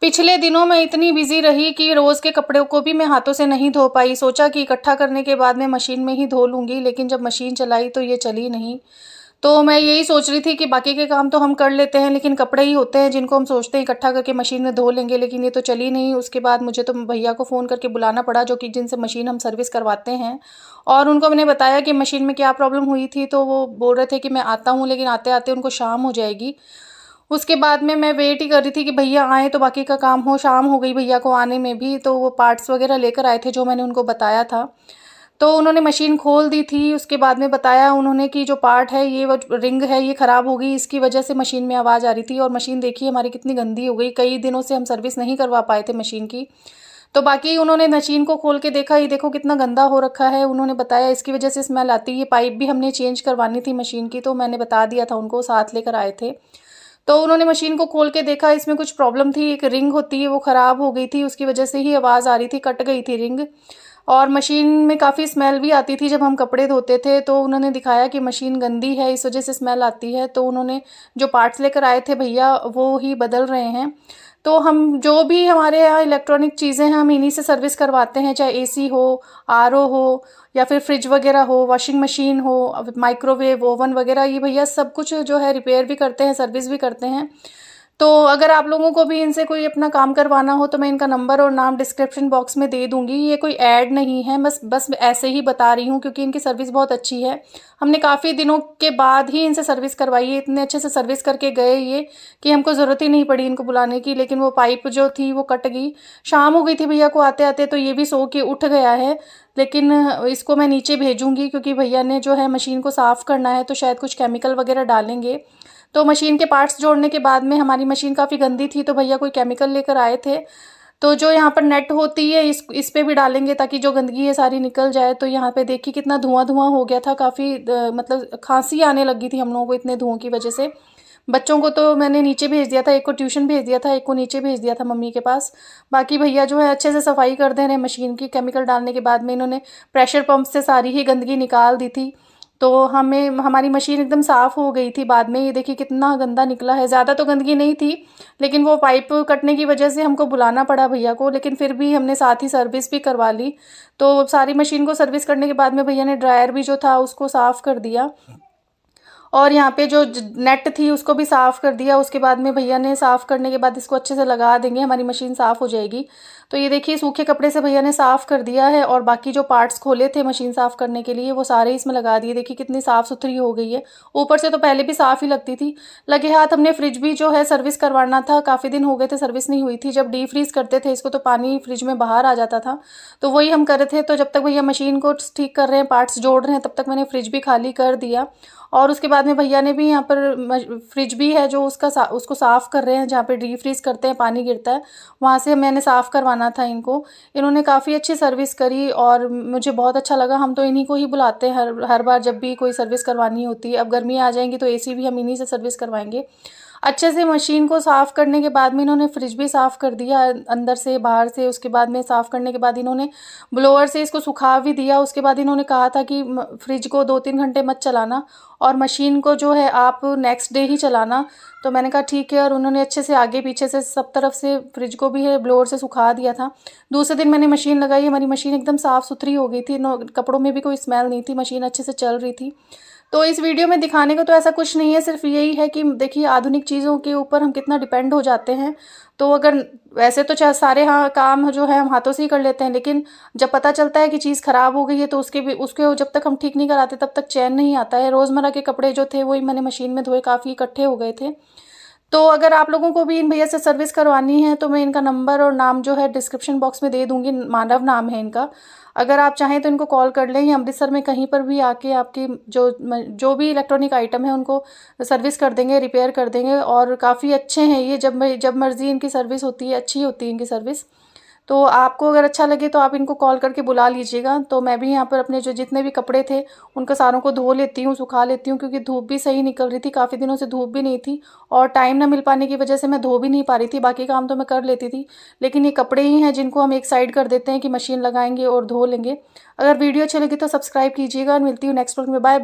पिछले दिनों मैं इतनी बिज़ी रही कि रोज़ के कपड़ों को भी मैं हाथों से नहीं धो पाई। सोचा कि इकट्ठा करने के बाद मैं मशीन में ही धो लूँगी, लेकिन जब मशीन चलाई तो ये चली नहीं। तो मैं यही सोच रही थी कि बाकी के काम तो हम कर लेते हैं, लेकिन कपड़े ही होते हैं जिनको हम सोचते हैं इकट्ठा करके मशीन में धो लेंगे, लेकिन ये तो चली नहीं। उसके बाद मुझे तो भैया को फ़ोन करके बुलाना पड़ा, जो कि जिनसे मशीन हम सर्विस करवाते हैं, और उनको मैंने बताया कि मशीन में क्या प्रॉब्लम हुई थी। तो वो बोल रहे थे कि मैं आता हूँ, लेकिन आते-आते उनको शाम हो जाएगी। उसके बाद में मैं वेट ही कर रही थी कि भैया आएँ तो बाकी का काम हो। शाम हो गई भैया को आने में भी, तो वो पार्ट्स वग़ैरह लेकर आए थे जो मैंने उनको बताया था। तो उन्होंने मशीन खोल दी थी, उसके बाद में बताया उन्होंने कि जो पार्ट है, ये वो रिंग है, ये ख़राब हो गई, इसकी वजह से मशीन में आवाज़ आ रही थी। और मशीन देखिए हमारी कितनी गंदी हो गई, कई दिनों से हम सर्विस नहीं करवा पाए थे मशीन की। तो बाकी उन्होंने मशीन को खोल के देखा, ये देखो कितना गंदा हो रखा है। उन्होंने बताया इसकी वजह से स्मेल आती है, ये पाइप भी हमने चेंज करवानी थी मशीन की, तो मैंने बता दिया था उनको, साथ लेकर आए थे। तो उन्होंने मशीन को खोल के देखा, इसमें कुछ प्रॉब्लम थी, एक रिंग होती है वो ख़राब हो गई थी, उसकी वजह से ही आवाज़ आ रही थी, कट गई थी रिंग। और मशीन में काफ़ी स्मेल भी आती थी जब हम कपड़े धोते थे। तो उन्होंने दिखाया कि मशीन गंदी है, इस वजह से स्मेल आती है। तो उन्होंने जो पार्ट्स लेकर आए थे भैया, वो ही बदल रहे हैं। तो हम जो भी हमारे यहाँ इलेक्ट्रॉनिक चीज़ें हैं, हम इन्हीं से सर्विस करवाते हैं, चाहे एसी हो, आरओ हो, या फिर फ्रिज वगैरह हो, वॉशिंग मशीन हो, माइक्रोवेव, ओवन वगैरह, ये भैया सब कुछ जो है रिपेयर भी करते हैं, सर्विस भी करते हैं। तो अगर आप लोगों को भी इनसे कोई अपना काम करवाना हो तो मैं इनका नंबर और नाम डिस्क्रिप्शन बॉक्स में दे दूँगी। ये कोई ऐड नहीं है, बस ऐसे ही बता रही हूँ, क्योंकि इनकी सर्विस बहुत अच्छी है। हमने काफ़ी दिनों के बाद ही इनसे सर्विस करवाई है, इतने अच्छे से सर्विस करके गए ये कि हमको ज़रूरत ही नहीं पड़ी इनको बुलाने की। लेकिन वो पाइप जो थी वो कट गई, शाम हो गई थी भैया को आते-आते, तो ये भी सो के उठ गया है। लेकिन इसको मैं नीचे भेजूँगी, क्योंकि भैया ने जो है मशीन को साफ़ करना है, तो शायद कुछ केमिकल वगैरह डालेंगे। तो मशीन के पार्ट्स जोड़ने के बाद में हमारी मशीन काफ़ी गंदी थी, तो भैया कोई केमिकल लेकर आए थे। तो जो यहाँ पर नेट होती है, इस पे भी डालेंगे ताकि जो गंदगी है सारी निकल जाए। तो यहाँ पे देखिए कितना धुआँ-धुआँ हो गया था, काफ़ी मतलब खाँसी आने लगी थी हम लोगों को इतने धुओं की वजह से। बच्चों को तो मैंने नीचे भेज दिया था, एक को ट्यूशन भेज दिया था, एक को नीचे भेज दिया था मम्मी के पास। बाकी भैया जो है अच्छे से सफाई कर दे रहे हैं मशीन की। केमिकल डालने के बाद में इन्होंने प्रेशर पंप से सारी ही गंदगी निकाल दी थी। तो हमारी मशीन एकदम साफ़ हो गई थी बाद में। ये देखिए कितना गंदा निकला है, ज़्यादा तो गंदगी नहीं थी, लेकिन वो पाइप कटने की वजह से हमको बुलाना पड़ा भैया को, लेकिन फिर भी हमने साथ ही सर्विस भी करवा ली। तो सारी मशीन को सर्विस करने के बाद में भैया ने ड्रायर भी जो था उसको साफ़ कर दिया, और यहाँ पे जो नेट थी उसको भी साफ़ कर दिया। उसके बाद में भैया ने साफ़ करने के बाद इसको अच्छे से लगा देंगे, हमारी मशीन साफ़ हो जाएगी। तो ये देखिए सूखे कपड़े से भैया ने साफ़ कर दिया है, और बाकी जो पार्ट्स खोले थे मशीन साफ़ करने के लिए वो सारे इसमें लगा दिए। देखिए कितनी साफ़ सुथरी हो गई है, ऊपर से तो पहले भी साफ़ ही लगती थी। लगे हाथ हमने फ्रिज भी जो है सर्विस करवाना था, काफ़ी दिन हो गए थे सर्विस नहीं हुई थी। जब डी फ्रीज़ करते थे इसको तो पानी फ्रिज में बाहर आ जाता था, तो वही हम कर रहे थे। तो जब तक भैया मशीन को ठीक कर रहे हैं, पार्ट्स जोड़ रहे हैं, तब तक मैंने फ्रिज भी खाली कर दिया। और उसके बाद में भैया ने भी यहाँ पर फ्रिज भी है जो उसको साफ़ कर रहे हैं, जहाँ पे डी फ्रीज़ करते हैं पानी गिरता है, वहाँ से मैंने साफ़ करवाना था इनको। इन्होंने काफ़ी अच्छी सर्विस करी और मुझे बहुत अच्छा लगा। हम तो इन्हीं को ही बुलाते हैं हर बार जब भी कोई सर्विस करवानी होती है। अब गर्मी आ जाएंगी तो एसी भी हम इन्हीं से सर्विस करवाएंगे। अच्छे से मशीन को साफ़ करने के बाद में इन्होंने फ्रिज भी साफ़ कर दिया अंदर से बाहर से। उसके बाद में साफ़ करने के बाद इन्होंने ब्लोअर से इसको सुखा भी दिया। उसके बाद इन्होंने कहा था कि फ्रिज को 2-3 घंटे मत चलाना, और मशीन को जो है आप नेक्स्ट डे ही चलाना। तो मैंने कहा ठीक है, और उन्होंने अच्छे से आगे पीछे से सब तरफ से फ्रिज को भी है ब्लोअर से सुखा दिया था। दूसरे दिन मैंने मशीन लगाई, हमारी मशीन एकदम साफ़ सुथरी हो गई थी, कपड़ों में भी कोई स्मेल नहीं थी, मशीन अच्छे से चल रही थी। तो इस वीडियो में दिखाने को तो ऐसा कुछ नहीं है, सिर्फ यही है कि देखिए आधुनिक चीज़ों के ऊपर हम कितना डिपेंड हो जाते हैं। तो अगर वैसे तो चाहे सारे काम जो है हम हाथों से ही कर लेते हैं, लेकिन जब पता चलता है कि चीज़ ख़राब हो गई है तो उसके जब तक हम ठीक नहीं कराते तब तक चैन नहीं आता है। रोज़मर्रा के कपड़े जो थे वही मैंने मशीन में धोए, काफ़ी इकट्ठे हो गए थे। तो अगर आप लोगों को भी इन भैया से सर्विस करवानी है तो मैं इनका नंबर और नाम जो है डिस्क्रिप्शन बॉक्स में दे दूँगी, मानव नाम है इनका। अगर आप चाहें तो इनको कॉल कर लें, या अमृतसर में कहीं पर भी आके आपकी जो भी इलेक्ट्रॉनिक आइटम है उनको सर्विस कर देंगे, रिपेयर कर देंगे, और काफ़ी अच्छे हैं ये। जब मर्ज़ी इनकी सर्विस होती है, अच्छी होती है इनकी सर्विस। तो आपको अगर अच्छा लगे तो आप इनको कॉल करके बुला लीजिएगा। तो मैं भी यहाँ पर अपने जो जितने भी कपड़े थे उनको सारों को धो लेती हूँ, सुखा लेती हूँ, क्योंकि धूप भी सही निकल रही थी, काफ़ी दिनों से धूप भी नहीं थी, और टाइम ना मिल पाने की वजह से मैं धो भी नहीं पा रही थी। बाकी काम तो मैं कर लेती थी, लेकिन ये कपड़े ही हैं जिनको हम एक साइड कर देते हैं कि मशीन लगाएंगे और धो लेंगे। अगर वीडियो अच्छी लगी तो सब्सक्राइब कीजिएगा, और मिलती हूँ नेक्स्ट व्लॉग में। Bye bye.